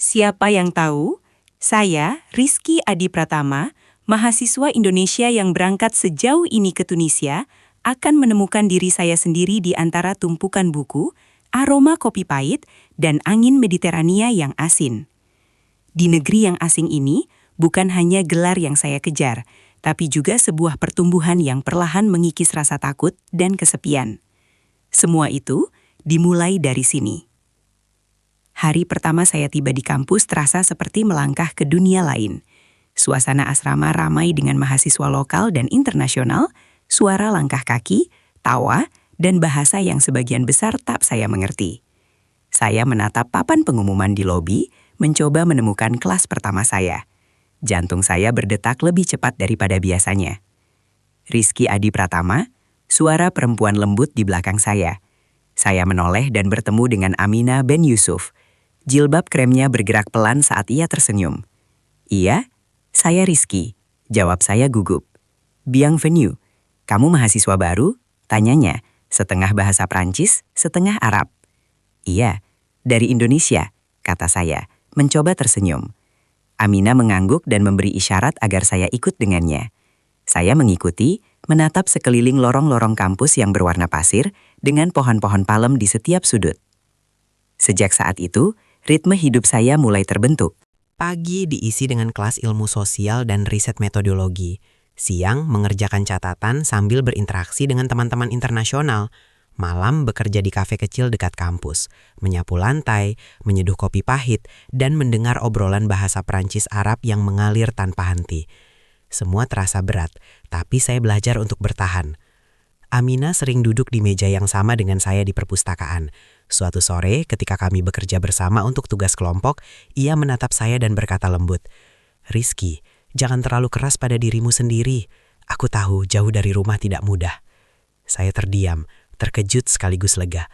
Siapa yang tahu? Saya, Rizky Adi Pratama, mahasiswa Indonesia yang berangkat sejauh ini ke Tunisia, akan menemukan diri saya sendiri di antara tumpukan buku, aroma kopi pahit, dan angin Mediterania yang asin. Di negeri yang asing ini, bukan hanya gelar yang saya kejar, tapi juga sebuah pertumbuhan yang perlahan mengikis rasa takut dan kesepian. Semua itu dimulai dari sini. Hari pertama saya tiba di kampus terasa seperti melangkah ke dunia lain. Suasana asrama ramai dengan mahasiswa lokal dan internasional, suara langkah kaki, tawa, dan bahasa yang sebagian besar tak saya mengerti. Saya menatap papan pengumuman di lobi, mencoba menemukan kelas pertama saya. Jantung saya berdetak lebih cepat daripada biasanya. Rizky Adi Pratama, suara perempuan lembut di belakang saya. Saya menoleh dan bertemu dengan Amina Ben Yusuf. Jilbab kremnya bergerak pelan saat ia tersenyum. "Iya, saya Rizky," jawab saya gugup. "Bienvenue, kamu mahasiswa baru?" tanyanya, setengah bahasa Prancis, setengah Arab. "Iya, dari Indonesia," kata saya, mencoba tersenyum. Amina mengangguk dan memberi isyarat agar saya ikut dengannya. Saya mengikuti, menatap sekeliling lorong-lorong kampus yang berwarna pasir dengan pohon-pohon palem di setiap sudut. Sejak saat itu, ritme hidup saya mulai terbentuk. Pagi diisi dengan kelas ilmu sosial dan riset metodologi. Siang mengerjakan catatan sambil berinteraksi dengan teman-teman internasional. Malam bekerja di kafe kecil dekat kampus, menyapu lantai, menyeduh kopi pahit, dan mendengar obrolan bahasa Prancis Arab yang mengalir tanpa henti. Semua terasa berat, tapi saya belajar untuk bertahan. Amina sering duduk di meja yang sama dengan saya di perpustakaan. Suatu sore, ketika kami bekerja bersama untuk tugas kelompok, ia menatap saya dan berkata lembut, "Rizky, jangan terlalu keras pada dirimu sendiri. Aku tahu jauh dari rumah tidak mudah." Saya terdiam, terkejut sekaligus lega.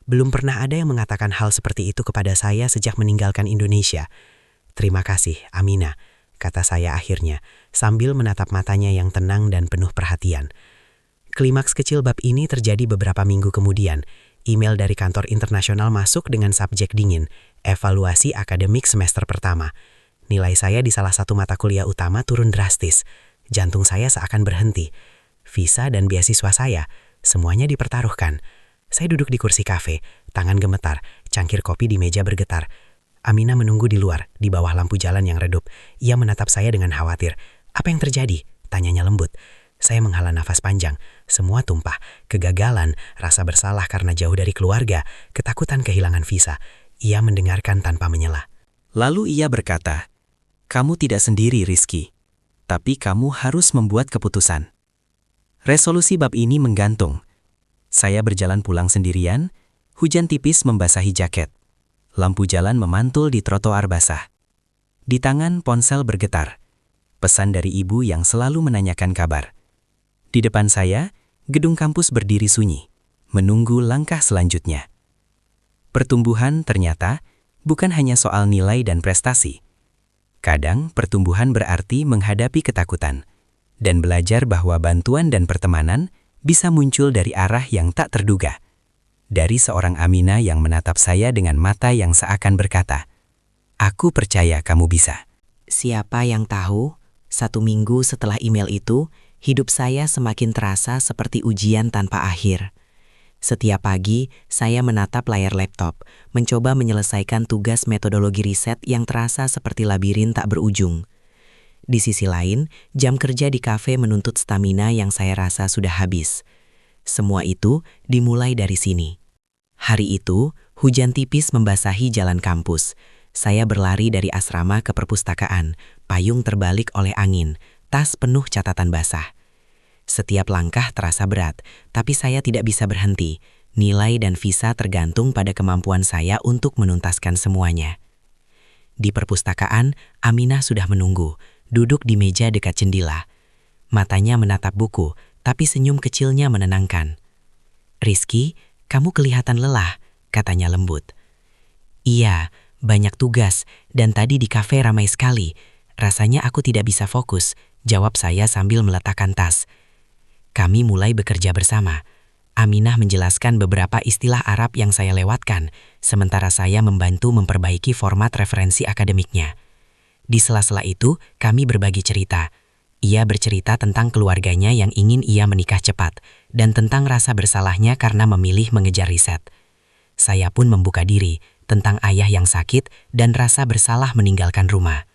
Belum pernah ada yang mengatakan hal seperti itu kepada saya sejak meninggalkan Indonesia. "Terima kasih, Amina," kata saya akhirnya, sambil menatap matanya yang tenang dan penuh perhatian. Klimaks kecil bab ini terjadi beberapa minggu kemudian. Email dari kantor internasional masuk dengan subjek dingin, evaluasi akademik semester pertama. Nilai saya di salah satu mata kuliah utama turun drastis. Jantung saya seakan berhenti. Visa dan beasiswa saya, semuanya dipertaruhkan. Saya duduk di kursi kafe, tangan gemetar, cangkir kopi di meja bergetar. Amina menunggu di luar, di bawah lampu jalan yang redup. Ia menatap saya dengan khawatir. "Apa yang terjadi?" tanyanya lembut. Saya menghela nafas panjang. Semua tumpah, kegagalan, rasa bersalah karena jauh dari keluarga, ketakutan kehilangan visa. Ia mendengarkan tanpa menyela. Lalu ia berkata, "Kamu tidak sendiri, Rizky. Tapi kamu harus membuat keputusan." Resolusi bab ini menggantung. Saya berjalan pulang sendirian, hujan tipis membasahi jaket. Lampu jalan memantul di trotoar basah. Di tangan ponsel bergetar. Pesan dari ibu yang selalu menanyakan kabar. Di depan saya, gedung kampus berdiri sunyi, menunggu langkah selanjutnya. Pertumbuhan ternyata bukan hanya soal nilai dan prestasi. Kadang pertumbuhan berarti menghadapi ketakutan dan belajar bahwa bantuan dan pertemanan bisa muncul dari arah yang tak terduga. Dari seorang Amina yang menatap saya dengan mata yang seakan berkata, "Aku percaya kamu bisa." Siapa yang tahu, 1 minggu setelah email itu, hidup saya semakin terasa seperti ujian tanpa akhir. Setiap pagi, saya menatap layar laptop, mencoba menyelesaikan tugas metodologi riset yang terasa seperti labirin tak berujung. Di sisi lain, jam kerja di kafe menuntut stamina yang saya rasa sudah habis. Semua itu dimulai dari sini. Hari itu, hujan tipis membasahi jalan kampus. Saya berlari dari asrama ke perpustakaan, payung terbalik oleh angin, tas penuh catatan basah. Setiap langkah terasa berat, tapi saya tidak bisa berhenti. Nilai dan visa tergantung pada kemampuan saya untuk menuntaskan semuanya. Di perpustakaan, Aminah sudah menunggu, duduk di meja dekat jendela. Matanya menatap buku, tapi senyum kecilnya menenangkan. "Rizky, kamu kelihatan lelah," katanya lembut. "Iya, banyak tugas, dan tadi di kafe ramai sekali. Rasanya aku tidak bisa fokus," jawab saya sambil meletakkan tas. Kami mulai bekerja bersama. Aminah menjelaskan beberapa istilah Arab yang saya lewatkan, sementara saya membantu memperbaiki format referensi akademiknya. Di sela-sela itu, kami berbagi cerita. Ia bercerita tentang keluarganya yang ingin ia menikah cepat, dan tentang rasa bersalahnya karena memilih mengejar riset. Saya pun membuka diri tentang ayah yang sakit dan rasa bersalah meninggalkan rumah.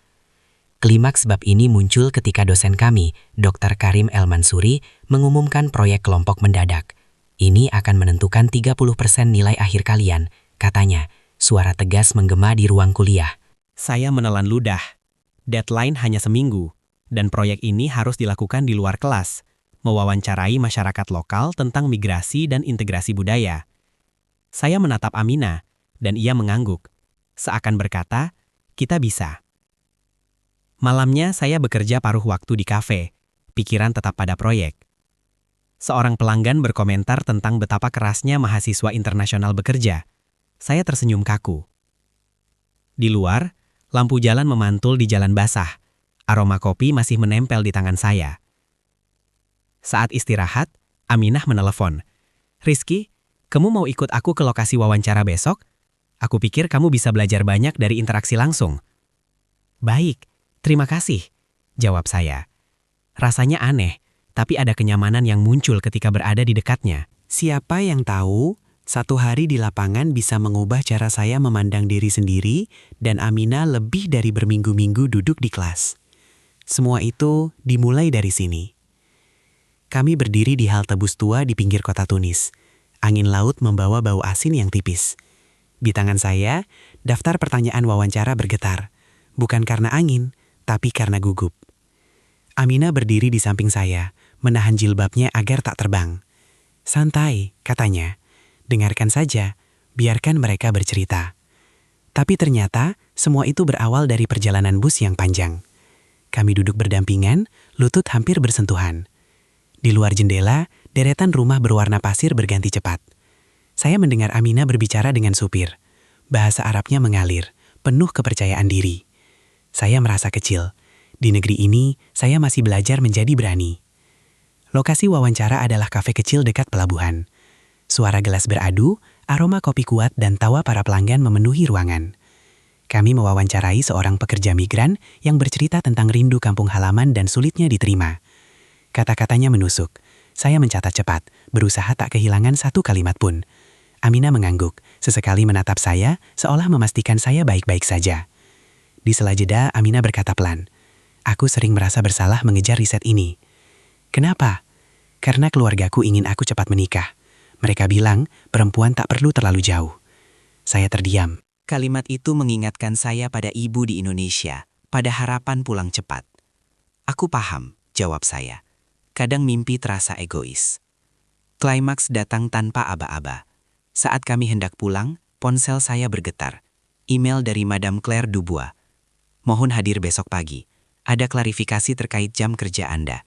Klimaks bab ini muncul ketika dosen kami, Dr. Karim El Mansuri, mengumumkan proyek kelompok mendadak. Ini akan menentukan 30% nilai akhir kalian, katanya. Suara tegas menggema di ruang kuliah. Saya menelan ludah. Deadline hanya seminggu, dan proyek ini harus dilakukan di luar kelas, mewawancarai masyarakat lokal tentang migrasi dan integrasi budaya. Saya menatap Aminah, dan ia mengangguk. Seakan berkata, kita bisa. Malamnya saya bekerja paruh waktu di kafe, pikiran tetap pada proyek. Seorang pelanggan berkomentar tentang betapa kerasnya mahasiswa internasional bekerja. Saya tersenyum kaku. Di luar, lampu jalan memantul di jalan basah. Aroma kopi masih menempel di tangan saya. Saat istirahat, Aminah menelepon. "Rizky, kamu mau ikut aku ke lokasi wawancara besok? Aku pikir kamu bisa belajar banyak dari interaksi langsung." "Baik, terima kasih," jawab saya. Rasanya aneh, tapi ada kenyamanan yang muncul ketika berada di dekatnya. Siapa yang tahu, satu hari di lapangan bisa mengubah cara saya memandang diri sendiri dan Aminah lebih dari berminggu-minggu duduk di kelas. Semua itu dimulai dari sini. Kami berdiri di halte bus tua di pinggir kota Tunis. Angin laut membawa bau asin yang tipis. Di tangan saya, daftar pertanyaan wawancara bergetar. Bukan karena angin, tapi karena gugup. Aminah berdiri di samping saya, menahan jilbabnya agar tak terbang. "Santai," katanya. "Dengarkan saja, biarkan mereka bercerita." Tapi ternyata semua itu berawal dari perjalanan bus yang panjang. Kami duduk berdampingan, lutut hampir bersentuhan. Di luar jendela, deretan rumah berwarna pasir berganti cepat. Saya mendengar Aminah berbicara dengan supir. Bahasa Arabnya mengalir, penuh kepercayaan diri. Saya merasa kecil. Di negeri ini, saya masih belajar menjadi berani. Lokasi wawancara adalah kafe kecil dekat pelabuhan. Suara gelas beradu, aroma kopi kuat dan tawa para pelanggan memenuhi ruangan. Kami mewawancarai seorang pekerja migran yang bercerita tentang rindu kampung halaman dan sulitnya diterima. Kata-katanya menusuk. Saya mencatat cepat, berusaha tak kehilangan satu kalimat pun. Aminah mengangguk, sesekali menatap saya seolah memastikan saya baik-baik saja. Di sela jeda, Aminah berkata pelan, "Aku sering merasa bersalah mengejar riset ini." "Kenapa?" "Karena keluargaku ingin aku cepat menikah. Mereka bilang perempuan tak perlu terlalu jauh." Saya terdiam. Kalimat itu mengingatkan saya pada ibu di Indonesia, pada harapan pulang cepat. "Aku paham," jawab saya. "Kadang mimpi terasa egois." Klimaks datang tanpa aba-aba. Saat kami hendak pulang, ponsel saya bergetar. Email dari Madame Claire Dubois. "Mohon hadir besok pagi. Ada klarifikasi terkait jam kerja Anda."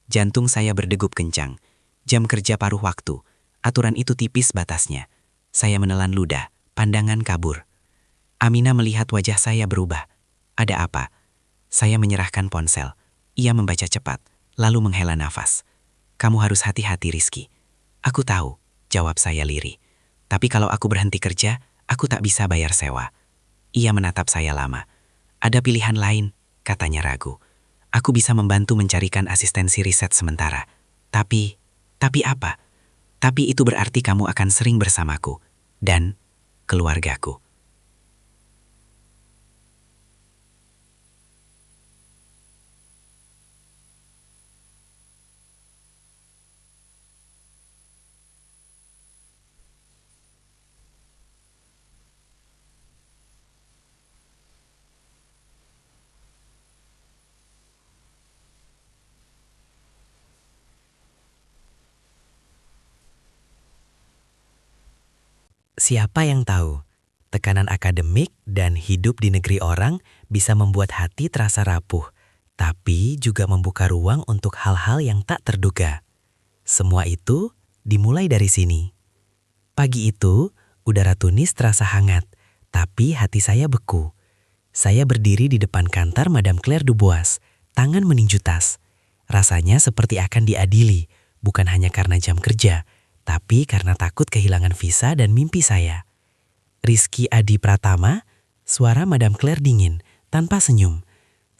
Jantung saya berdegup kencang. Jam kerja paruh waktu. Aturan itu tipis batasnya. Saya menelan ludah, pandangan kabur. Aminah melihat wajah saya berubah. "Ada apa?" Saya menyerahkan ponsel. Ia membaca cepat, lalu menghela nafas. "Kamu harus hati-hati, Rizky." "Aku tahu," jawab saya lirih. "Tapi kalau aku berhenti kerja, aku tak bisa bayar sewa." Ia menatap saya lama. "Ada pilihan lain," katanya ragu. "Aku bisa membantu mencarikan asistensi riset sementara. Tapi apa? Tapi itu berarti kamu akan sering bersamaku dan keluargaku." Siapa yang tahu, tekanan akademik dan hidup di negeri orang bisa membuat hati terasa rapuh, tapi juga membuka ruang untuk hal-hal yang tak terduga. Semua itu dimulai dari sini. Pagi itu, udara Tunis terasa hangat, tapi hati saya beku. Saya berdiri di depan kantor Madame Claire Dubois, tangan meninju tas. Rasanya seperti akan diadili, bukan hanya karena jam kerja, tapi karena takut kehilangan visa dan mimpi saya. Rizky Adi Pratama, suara Madam Claire dingin, tanpa senyum.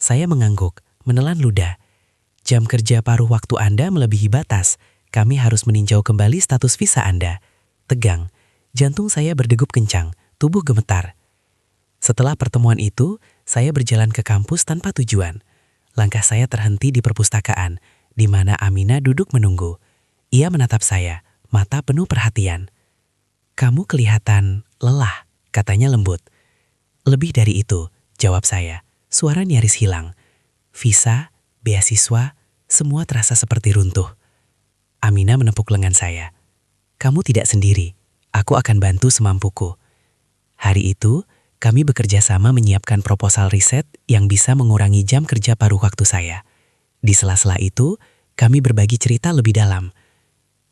Saya mengangguk, menelan ludah. Jam kerja paruh waktu Anda melebihi batas. Kami harus meninjau kembali status visa Anda. Tegang, jantung saya berdegup kencang, tubuh gemetar. Setelah pertemuan itu, saya berjalan ke kampus tanpa tujuan. Langkah saya terhenti di perpustakaan, di mana Amina duduk menunggu. Ia menatap saya, mata penuh perhatian. "Kamu kelihatan lelah," katanya lembut. "Lebih dari itu," jawab saya. Suara nyaris hilang. Visa, beasiswa, semua terasa seperti runtuh. Amina menepuk lengan saya. "Kamu tidak sendiri. Aku akan bantu semampuku." Hari itu, kami bekerja sama menyiapkan proposal riset yang bisa mengurangi jam kerja paruh waktu saya. Di sela-sela itu, kami berbagi cerita lebih dalam.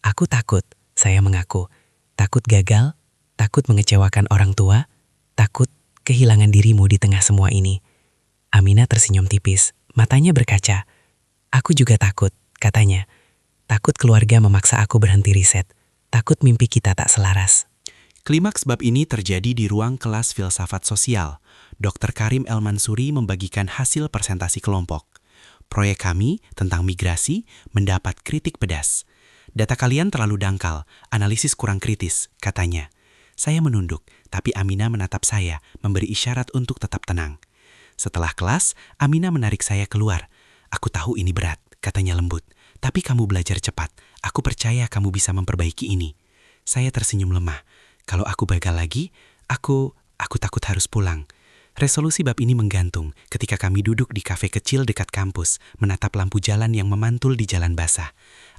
"Aku takut," saya mengaku. "Takut gagal, takut mengecewakan orang tua, takut kehilangan dirimu di tengah semua ini." Amina tersenyum tipis, matanya berkaca. "Aku juga takut," katanya. "Takut keluarga memaksa aku berhenti riset. Takut mimpi kita tak selaras." Klimaks bab ini terjadi di ruang kelas filsafat sosial. Dr. Karim El Mansuri membagikan hasil presentasi kelompok. Proyek kami tentang migrasi mendapat kritik pedas. "Data kalian terlalu dangkal, analisis kurang kritis," katanya. Saya menunduk, tapi Amina menatap saya, memberi isyarat untuk tetap tenang. Setelah kelas, Amina menarik saya keluar. "Aku tahu ini berat," katanya lembut. "Tapi kamu belajar cepat. Aku percaya kamu bisa memperbaiki ini." Saya tersenyum lemah. Kalau aku gagal lagi, aku takut harus pulang. Resolusi bab ini menggantung ketika kami duduk di kafe kecil dekat kampus, menatap lampu jalan yang memantul di jalan basah.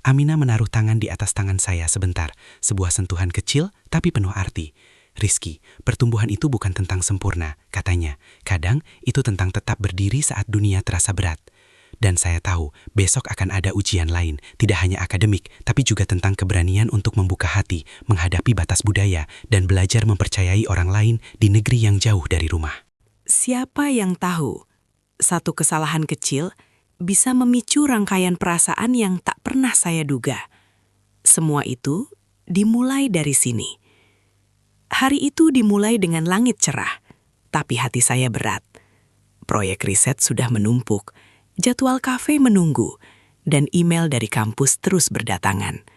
Amina menaruh tangan di atas tangan saya sebentar, sebuah sentuhan kecil tapi penuh arti. "Rizky, pertumbuhan itu bukan tentang sempurna," katanya. "Kadang itu tentang tetap berdiri saat dunia terasa berat." Dan saya tahu besok akan ada ujian lain, tidak hanya akademik, tapi juga tentang keberanian untuk membuka hati, menghadapi batas budaya, dan belajar mempercayai orang lain di negeri yang jauh dari rumah. Siapa yang tahu, satu kesalahan kecil bisa memicu rangkaian perasaan yang tak pernah saya duga. Semua itu dimulai dari sini. Hari itu dimulai dengan langit cerah, tapi hati saya berat. Proyek riset sudah menumpuk, jadwal kafe menunggu, dan email dari kampus terus berdatangan.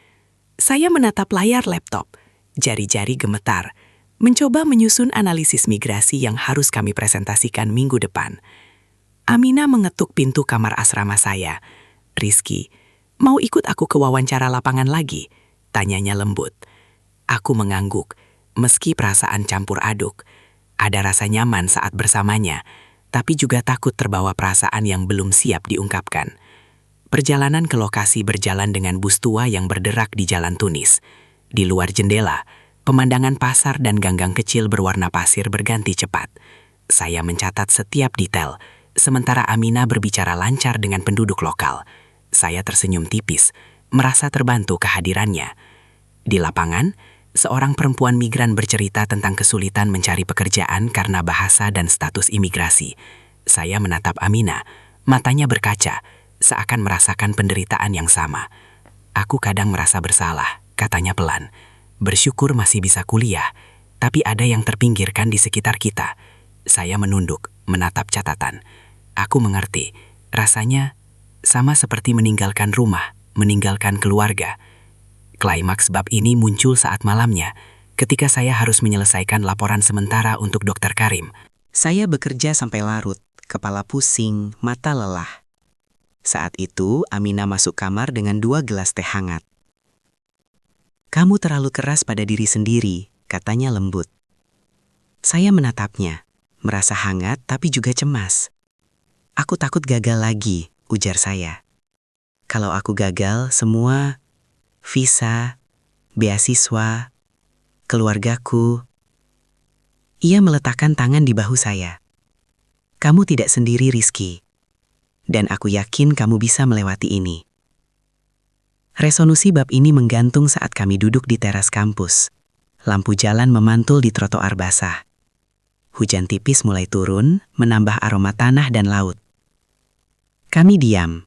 Saya menatap layar laptop, jari-jari gemetar, mencoba menyusun analisis migrasi yang harus kami presentasikan minggu depan. Amina mengetuk pintu kamar asrama saya. "Rizky, mau ikut aku ke wawancara lapangan lagi?" tanyanya lembut. Aku mengangguk, meski perasaan campur aduk. Ada rasa nyaman saat bersamanya, tapi juga takut terbawa perasaan yang belum siap diungkapkan. Perjalanan ke lokasi berjalan dengan bus tua yang berderak di Jalan Tunis. Di luar jendela, pemandangan pasar dan ganggang kecil berwarna pasir berganti cepat. Saya mencatat setiap detail, sementara Amina berbicara lancar dengan penduduk lokal. Saya tersenyum tipis, merasa terbantu kehadirannya. Di lapangan, seorang perempuan migran bercerita tentang kesulitan mencari pekerjaan karena bahasa dan status imigrasi. Saya menatap Amina, matanya berkaca, seakan merasakan penderitaan yang sama. "Aku kadang merasa bersalah," katanya pelan. "Bersyukur masih bisa kuliah, tapi ada yang terpinggirkan di sekitar kita." Saya menunduk, menatap catatan. Aku mengerti, rasanya sama seperti meninggalkan rumah, meninggalkan keluarga. Klimaks bab ini muncul saat malamnya, ketika saya harus menyelesaikan laporan sementara untuk Dr. Karim. Saya bekerja sampai larut, kepala pusing, mata lelah. Saat itu, Amina masuk kamar dengan 2 gelas teh hangat. "Kamu terlalu keras pada diri sendiri," katanya lembut. Saya menatapnya, merasa hangat tapi juga cemas. "Aku takut gagal lagi," ujar saya. "Kalau aku gagal, semua visa, beasiswa, keluargaku." Ia meletakkan tangan di bahu saya. "Kamu tidak sendiri, Rizky. Dan aku yakin kamu bisa melewati ini." Resolusi bab ini menggantung saat kami duduk di teras kampus. Lampu jalan memantul di trotoar basah. Hujan tipis mulai turun, menambah aroma tanah dan laut. Kami diam,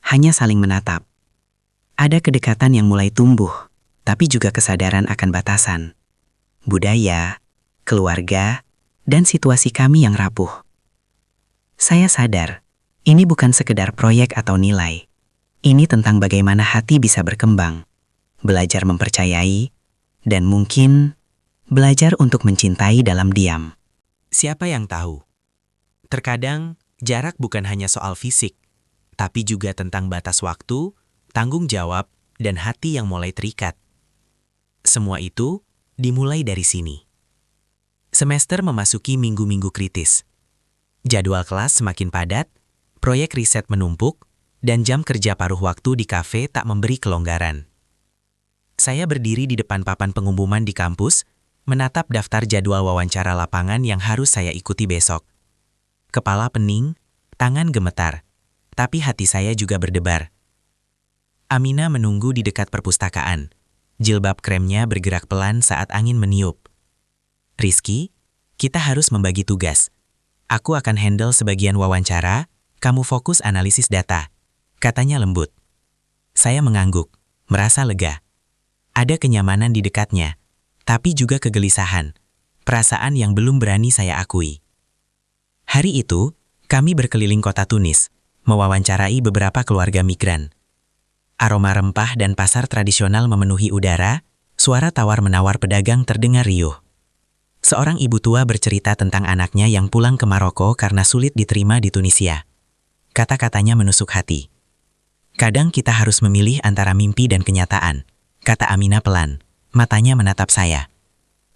hanya saling menatap. Ada kedekatan yang mulai tumbuh, tapi juga kesadaran akan batasan, budaya, keluarga, dan situasi kami yang rapuh. Saya sadar, ini bukan sekedar proyek atau nilai. Ini tentang bagaimana hati bisa berkembang, belajar mempercayai, dan mungkin belajar untuk mencintai dalam diam. Siapa yang tahu? Terkadang, jarak bukan hanya soal fisik, tapi juga tentang batas waktu, tanggung jawab, dan hati yang mulai terikat. Semua itu dimulai dari sini. Semester memasuki minggu-minggu kritis. Jadwal kelas semakin padat, proyek riset menumpuk, dan jam kerja paruh waktu di kafe tak memberi kelonggaran. Saya berdiri di depan papan pengumuman di kampus, menatap daftar jadwal wawancara lapangan yang harus saya ikuti besok. Kepala pening, tangan gemetar, tapi hati saya juga berdebar. Amina menunggu di dekat perpustakaan. Jilbab kremnya bergerak pelan saat angin meniup. Rizky, kita harus membagi tugas. Aku akan handle sebagian wawancara, kamu fokus analisis data, katanya lembut. Saya mengangguk, merasa lega. Ada kenyamanan di dekatnya, tapi juga kegelisahan, perasaan yang belum berani saya akui. Hari itu, kami berkeliling kota Tunis, mewawancarai beberapa keluarga migran. Aroma rempah dan pasar tradisional memenuhi udara, suara tawar-menawar pedagang terdengar riuh. Seorang ibu tua bercerita tentang anaknya yang pulang ke Maroko karena sulit diterima di Tunisia. Kata-katanya menusuk hati. Kadang kita harus memilih antara mimpi dan kenyataan, kata Amina pelan, matanya menatap saya.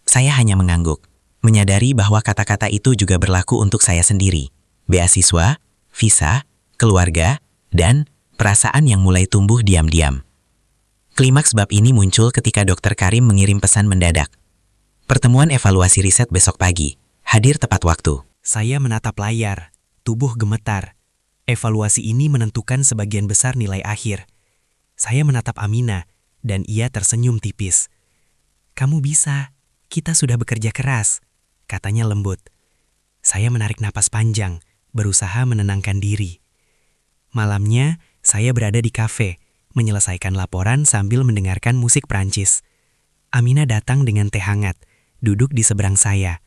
Saya hanya mengangguk, menyadari bahwa kata-kata itu juga berlaku untuk saya sendiri. Beasiswa, visa, keluarga, dan perasaan yang mulai tumbuh diam-diam. Klimaks bab ini muncul ketika Dr. Karim mengirim pesan mendadak. Pertemuan evaluasi riset besok pagi, hadir tepat waktu. Saya menatap layar, tubuh gemetar. Evaluasi ini menentukan sebagian besar nilai akhir. Saya menatap Amina, dan ia tersenyum tipis. Kamu bisa, kita sudah bekerja keras, katanya lembut. Saya menarik napas panjang, berusaha menenangkan diri. Malamnya, saya berada di kafe, menyelesaikan laporan sambil mendengarkan musik Prancis. Amina datang dengan teh hangat, duduk di seberang saya.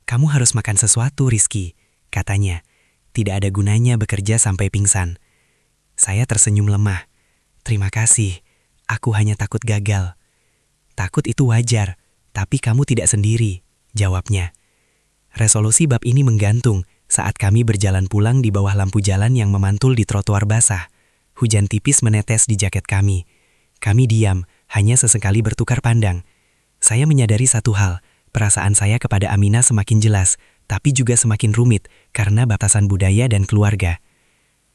Kamu harus makan sesuatu, Rizky, katanya. Tidak ada gunanya bekerja sampai pingsan. Saya tersenyum lemah. Terima kasih, aku hanya takut gagal. Takut itu wajar, tapi kamu tidak sendiri, jawabnya. Resolusi bab ini menggantung saat kami berjalan pulang di bawah lampu jalan yang memantul di trotoar basah. Hujan tipis menetes di jaket kami. Kami diam, hanya sesekali bertukar pandang. Saya menyadari satu hal, perasaan saya kepada Amina semakin jelas, tapi juga semakin rumit karena batasan budaya dan keluarga.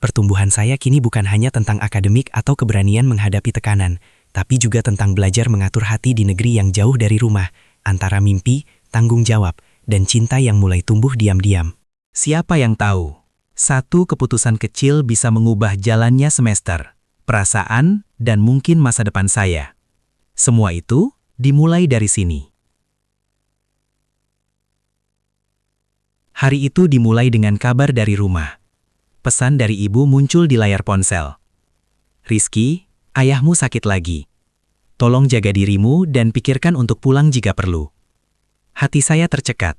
Pertumbuhan saya kini bukan hanya tentang akademik atau keberanian menghadapi tekanan, tapi juga tentang belajar mengatur hati di negeri yang jauh dari rumah, antara mimpi, tanggung jawab, dan cinta yang mulai tumbuh diam-diam. Siapa yang tahu? Satu keputusan kecil bisa mengubah jalannya semester, perasaan, dan mungkin masa depan saya. Semua itu dimulai dari sini. Hari itu dimulai dengan kabar dari rumah. Pesan dari ibu muncul di layar ponsel. Rizky, ayahmu sakit lagi. Tolong jaga dirimu dan pikirkan untuk pulang jika perlu. Hati saya tercekat.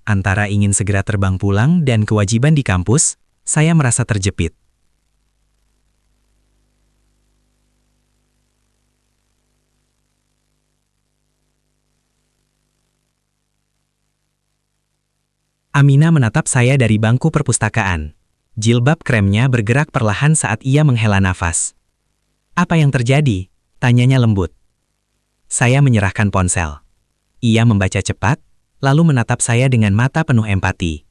Antara ingin segera terbang pulang dan kewajiban di kampus, saya merasa terjepit. Amina menatap saya dari bangku perpustakaan. Jilbab kremnya bergerak perlahan saat ia menghela nafas. Apa yang terjadi? Tanyanya lembut. Saya menyerahkan ponsel. Ia membaca cepat, lalu menatap saya dengan mata penuh empati.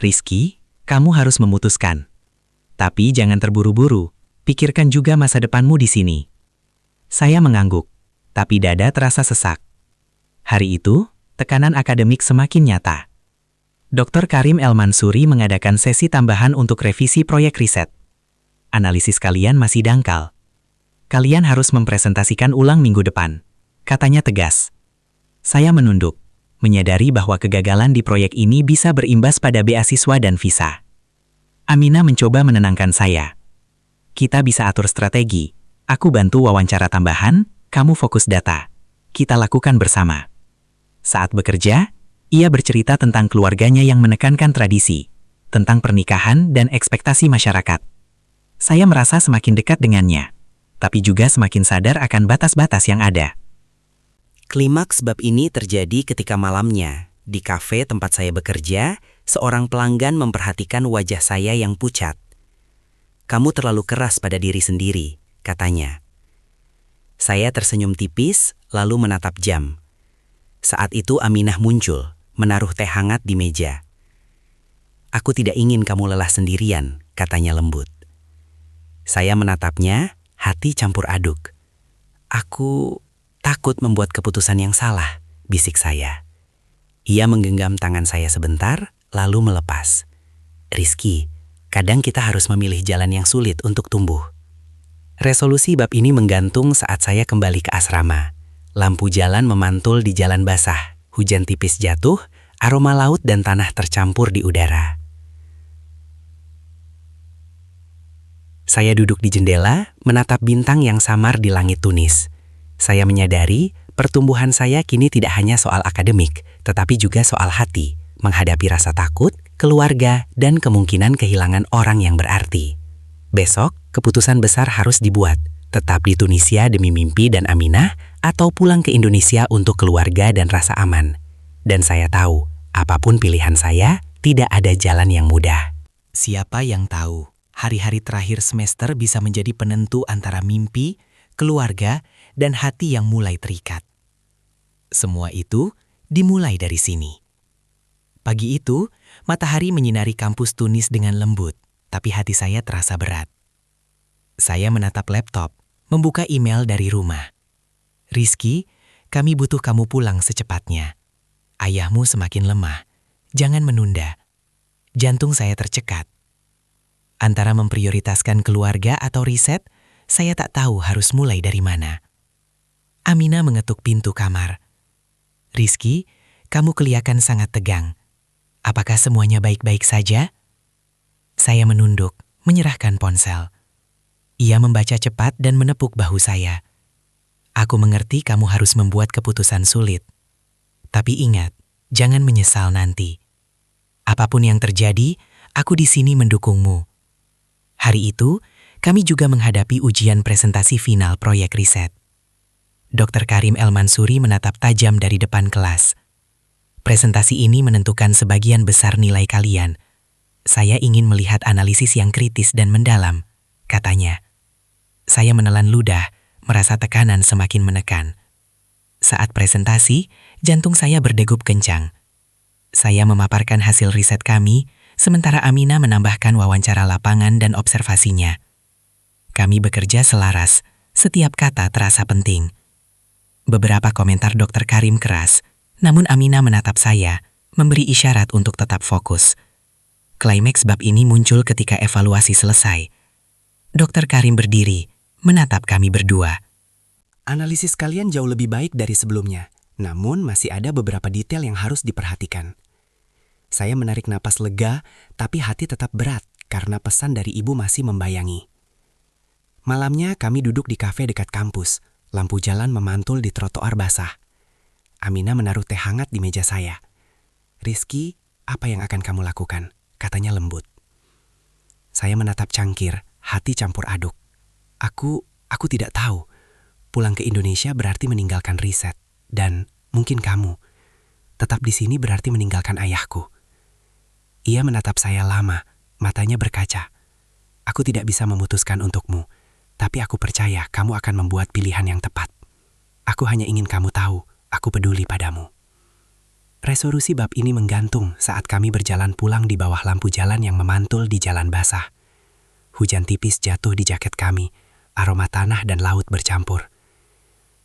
Rizky, kamu harus memutuskan. Tapi jangan terburu-buru, pikirkan juga masa depanmu di sini. Saya mengangguk, tapi dada terasa sesak. Hari itu, tekanan akademik semakin nyata. Dr. Karim El-Mansuri mengadakan sesi tambahan untuk revisi proyek riset. Analisis kalian masih dangkal. Kalian harus mempresentasikan ulang minggu depan, katanya tegas. Saya menunduk, menyadari bahwa kegagalan di proyek ini bisa berimbas pada beasiswa dan visa. Amina mencoba menenangkan saya. Kita bisa atur strategi. Aku bantu wawancara tambahan, kamu fokus data. Kita lakukan bersama. Saat bekerja, ia bercerita tentang keluarganya yang menekankan tradisi, tentang pernikahan dan ekspektasi masyarakat. Saya merasa semakin dekat dengannya, tapi juga semakin sadar akan batas-batas yang ada. Klimaks bab ini terjadi ketika malamnya, di kafe tempat saya bekerja, seorang pelanggan memperhatikan wajah saya yang pucat. "Kamu terlalu keras pada diri sendiri," katanya. Saya tersenyum tipis, lalu menatap jam. Saat itu Aminah muncul, menaruh teh hangat di meja. "Aku tidak ingin kamu lelah sendirian," katanya lembut. Saya menatapnya, hati campur aduk. "Aku takut membuat keputusan yang salah," bisik saya. Ia menggenggam tangan saya sebentar, lalu melepas. "Rizky, kadang kita harus memilih jalan yang sulit untuk tumbuh." Resolusi bab ini menggantung saat saya kembali ke asrama. Lampu jalan memantul di jalan basah, hujan tipis jatuh, aroma laut dan tanah tercampur di udara. Saya duduk di jendela, menatap bintang yang samar di langit Tunis. Saya menyadari pertumbuhan saya kini tidak hanya soal akademik, tetapi juga soal hati, menghadapi rasa takut, keluarga, dan kemungkinan kehilangan orang yang berarti. Besok, keputusan besar harus dibuat, tetap di Tunisia demi mimpi dan Aminah, atau pulang ke Indonesia untuk keluarga dan rasa aman. Dan saya tahu, apapun pilihan saya, tidak ada jalan yang mudah. Siapa yang tahu, hari-hari terakhir semester bisa menjadi penentu antara mimpi, keluarga, dan hati yang mulai terikat. Semua itu dimulai dari sini. Pagi itu, matahari menyinari kampus Tunis dengan lembut, tapi hati saya terasa berat. Saya menatap laptop, membuka email dari rumah. "Rizky, kami butuh kamu pulang secepatnya. Ayahmu semakin lemah. Jangan menunda." Jantung saya tercekat. Antara memprioritaskan keluarga atau riset, saya tak tahu harus mulai dari mana. Aminah mengetuk pintu kamar. "Rizky, kamu kelihatan sangat tegang. Apakah semuanya baik-baik saja?" Saya menunduk, menyerahkan ponsel. Ia membaca cepat dan menepuk bahu saya. "Aku mengerti kamu harus membuat keputusan sulit. Tapi ingat, jangan menyesal nanti. Apapun yang terjadi, aku di sini mendukungmu." Hari itu, kami juga menghadapi ujian presentasi final proyek riset. Dr. Karim El-Mansuri menatap tajam dari depan kelas. "Presentasi ini menentukan sebagian besar nilai kalian. Saya ingin melihat analisis yang kritis dan mendalam," katanya. Saya menelan ludah, merasa tekanan semakin menekan. Saat presentasi, jantung saya berdegup kencang. Saya memaparkan hasil riset kami, sementara Aminah menambahkan wawancara lapangan dan observasinya. Kami bekerja selaras, setiap kata terasa penting. Beberapa komentar Dr. Karim keras, namun Aminah menatap saya, memberi isyarat untuk tetap fokus. Klimaks bab ini muncul ketika evaluasi selesai. Dr. Karim berdiri, menatap kami berdua. Analisis kalian jauh lebih baik dari sebelumnya, namun masih ada beberapa detail yang harus diperhatikan. Saya menarik napas lega, tapi hati tetap berat karena pesan dari ibu masih membayangi. Malamnya kami duduk di kafe dekat kampus, lampu jalan memantul di trotoar basah. Aminah menaruh teh hangat di meja saya. "Rizky, apa yang akan kamu lakukan?" katanya lembut. Saya menatap cangkir, hati campur aduk. Aku tidak tahu. Pulang ke Indonesia berarti meninggalkan riset. Dan mungkin kamu. Tetap di sini berarti meninggalkan ayahku. Ia menatap saya lama, matanya berkaca. "Aku tidak bisa memutuskan untukmu, tapi aku percaya kamu akan membuat pilihan yang tepat. Aku hanya ingin kamu tahu, aku peduli padamu." Resolusi bab ini menggantung saat kami berjalan pulang di bawah lampu jalan yang memantul di jalan basah. Hujan tipis jatuh di jaket kami, aroma tanah dan laut bercampur.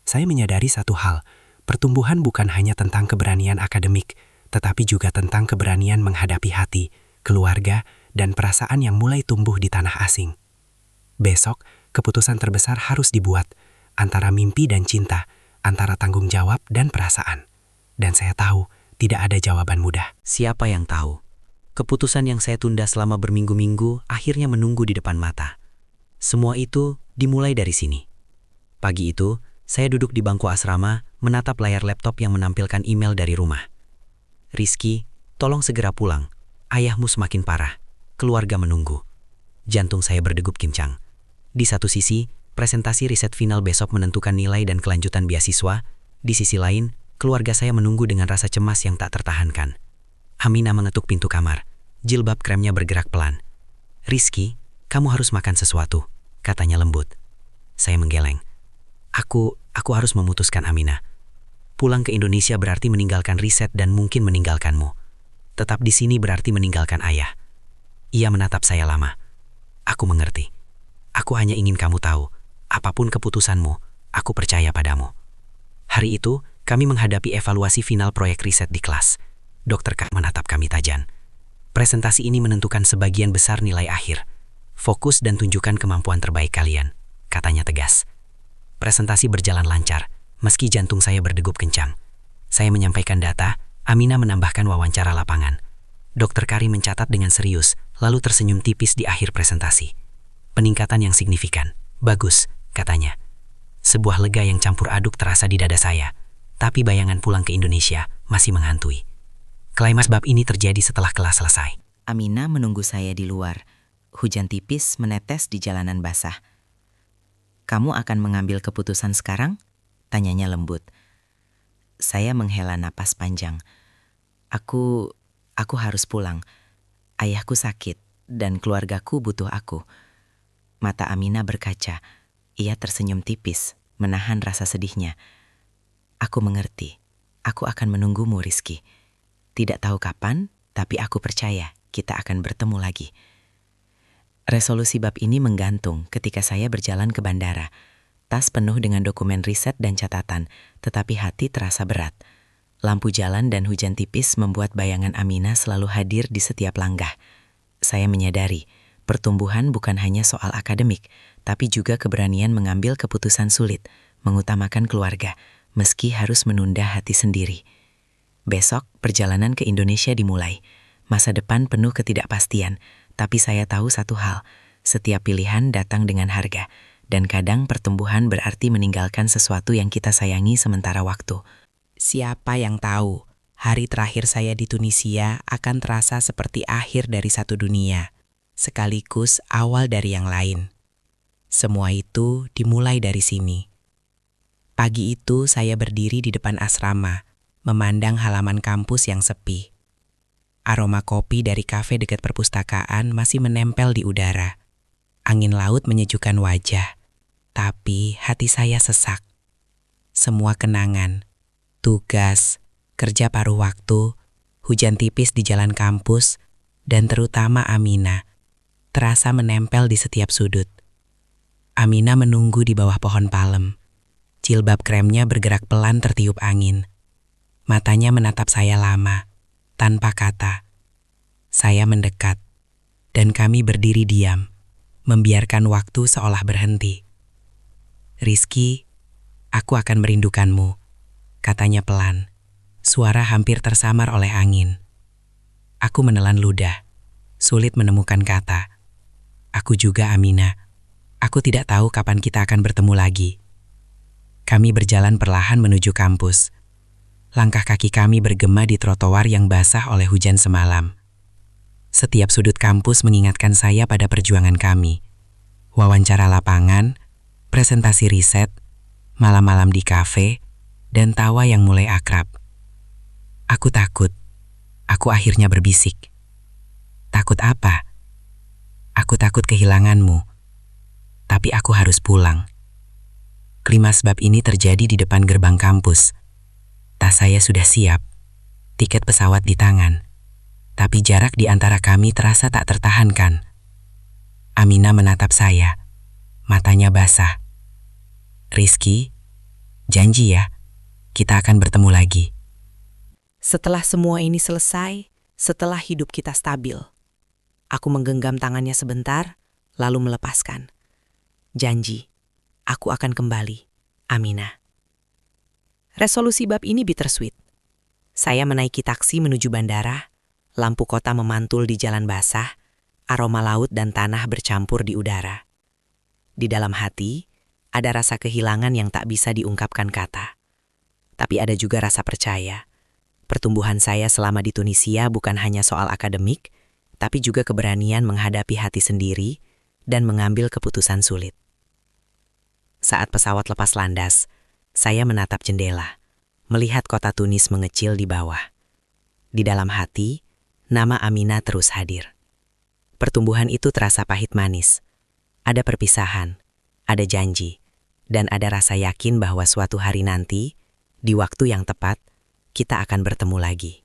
Saya menyadari satu hal, pertumbuhan bukan hanya tentang keberanian akademik, tetapi juga tentang keberanian menghadapi hati, keluarga, dan perasaan yang mulai tumbuh di tanah asing. Besok, keputusan terbesar harus dibuat, antara mimpi dan cinta, antara tanggung jawab dan perasaan. Dan saya tahu, tidak ada jawaban mudah. Siapa yang tahu? Keputusan yang saya tunda selama berminggu-minggu akhirnya menunggu di depan mata. Semua itu dimulai dari sini. Pagi itu, Saya duduk di bangku asrama, menatap layar laptop yang menampilkan email dari rumah. Rizky, tolong segera pulang. Ayahmu semakin parah. Keluarga menunggu. Jantung saya berdegup kencang. Di satu sisi, presentasi riset final besok menentukan nilai dan kelanjutan beasiswa. Di sisi lain, keluarga saya menunggu dengan rasa cemas yang tak tertahankan. Aminah mengetuk pintu kamar. Jilbab kremnya bergerak pelan. Rizky, kamu harus makan sesuatu, katanya lembut. Saya menggeleng. Aku harus memutuskan, Aminah. Pulang ke Indonesia berarti meninggalkan riset dan mungkin meninggalkanmu. Tetap di sini berarti meninggalkan ayah. Ia menatap saya lama. Aku mengerti. Aku hanya ingin kamu tahu, apapun keputusanmu, aku percaya padamu. Hari itu, kami menghadapi evaluasi final proyek riset di kelas. Dr. K menatap kami tajam. Presentasi ini menentukan sebagian besar nilai akhir. Fokus dan tunjukkan kemampuan terbaik kalian, katanya tegas. Presentasi berjalan lancar, meski jantung saya berdegup kencang. Saya menyampaikan data, Aminah menambahkan wawancara lapangan. Dr. Kari mencatat dengan serius, lalu tersenyum tipis di akhir presentasi. Peningkatan yang signifikan. Bagus, katanya. Sebuah lega yang campur aduk terasa di dada saya, tapi bayangan pulang ke Indonesia masih menghantui. Klimaks bab ini terjadi setelah kelas selesai. Aminah menunggu saya di luar. Hujan tipis menetes di jalanan basah. Kamu akan mengambil keputusan sekarang? Tanyanya lembut. Saya menghela napas panjang. Aku harus pulang. Ayahku sakit dan keluargaku butuh aku. Mata Aminah berkaca. Ia tersenyum tipis, menahan rasa sedihnya. Aku mengerti. Aku akan menunggumu, Rizky. Tidak tahu kapan, tapi aku percaya kita akan bertemu lagi. Resolusi bab ini menggantung ketika saya berjalan ke bandara. Tas penuh dengan dokumen riset dan catatan, tetapi hati terasa berat. Lampu jalan dan hujan tipis membuat bayangan Aminah selalu hadir di setiap langkah. Saya menyadari, pertumbuhan bukan hanya soal akademik, tapi juga keberanian mengambil keputusan sulit, mengutamakan keluarga, meski harus menunda hati sendiri. Besok, perjalanan ke Indonesia dimulai. Masa depan penuh ketidakpastian, tapi saya tahu satu hal, setiap pilihan datang dengan harga, dan kadang pertumbuhan berarti meninggalkan sesuatu yang kita sayangi sementara waktu. Siapa yang tahu, hari terakhir saya di Tunisia akan terasa seperti akhir dari satu dunia, sekaligus awal dari yang lain. Semua itu dimulai dari sini. Pagi itu saya berdiri di depan asrama, memandang halaman kampus yang sepi. Aroma kopi dari kafe dekat perpustakaan masih menempel di udara. Angin laut menyejukkan wajah, tapi hati saya sesak. Semua kenangan, tugas, kerja paruh waktu, hujan tipis di jalan kampus, dan terutama Aminah, terasa menempel di setiap sudut. Aminah menunggu di bawah pohon palem. Jilbab kremnya bergerak pelan tertiup angin. Matanya menatap saya lama, tanpa kata. Saya mendekat, dan kami berdiri diam, membiarkan waktu seolah berhenti. Rizky, aku akan merindukanmu, katanya pelan. Suara hampir tersamar oleh angin. Aku menelan ludah, sulit menemukan kata. Aku juga, Aminah. Aku tidak tahu kapan kita akan bertemu lagi. Kami berjalan perlahan menuju kampus. Langkah kaki kami bergema di trotoar yang basah oleh hujan semalam. Setiap sudut kampus mengingatkan saya pada perjuangan kami. Wawancara lapangan, presentasi riset, malam-malam di kafe, dan tawa yang mulai akrab. Aku takut. Aku akhirnya berbisik. Takut apa? Aku takut kehilanganmu. Tapi aku harus pulang. Klimaks bab ini terjadi di depan gerbang kampus. Tas saya sudah siap, tiket pesawat di tangan, tapi jarak di antara kami terasa tak tertahankan. Aminah menatap saya, matanya basah. Rizky, janji ya, kita akan bertemu lagi. Setelah semua ini selesai, setelah hidup kita stabil, aku menggenggam tangannya sebentar, lalu melepaskan. Janji, aku akan kembali, Aminah. Resolusi bab ini bittersweet. Saya menaiki taksi menuju bandara, lampu kota memantul di jalan basah, aroma laut dan tanah bercampur di udara. Di dalam hati, Ada rasa kehilangan yang tak bisa diungkapkan kata. Tapi ada juga rasa percaya. Pertumbuhan saya selama di Tunisia bukan hanya soal akademik, tapi juga keberanian menghadapi hati sendiri dan mengambil keputusan sulit. Saat pesawat lepas landas, saya menatap jendela, melihat kota Tunis mengecil di bawah. Di dalam hati, nama Amina terus hadir. Pertumbuhan itu terasa pahit manis. Ada perpisahan, ada janji, dan ada rasa yakin bahwa suatu hari nanti, di waktu yang tepat, kita akan bertemu lagi.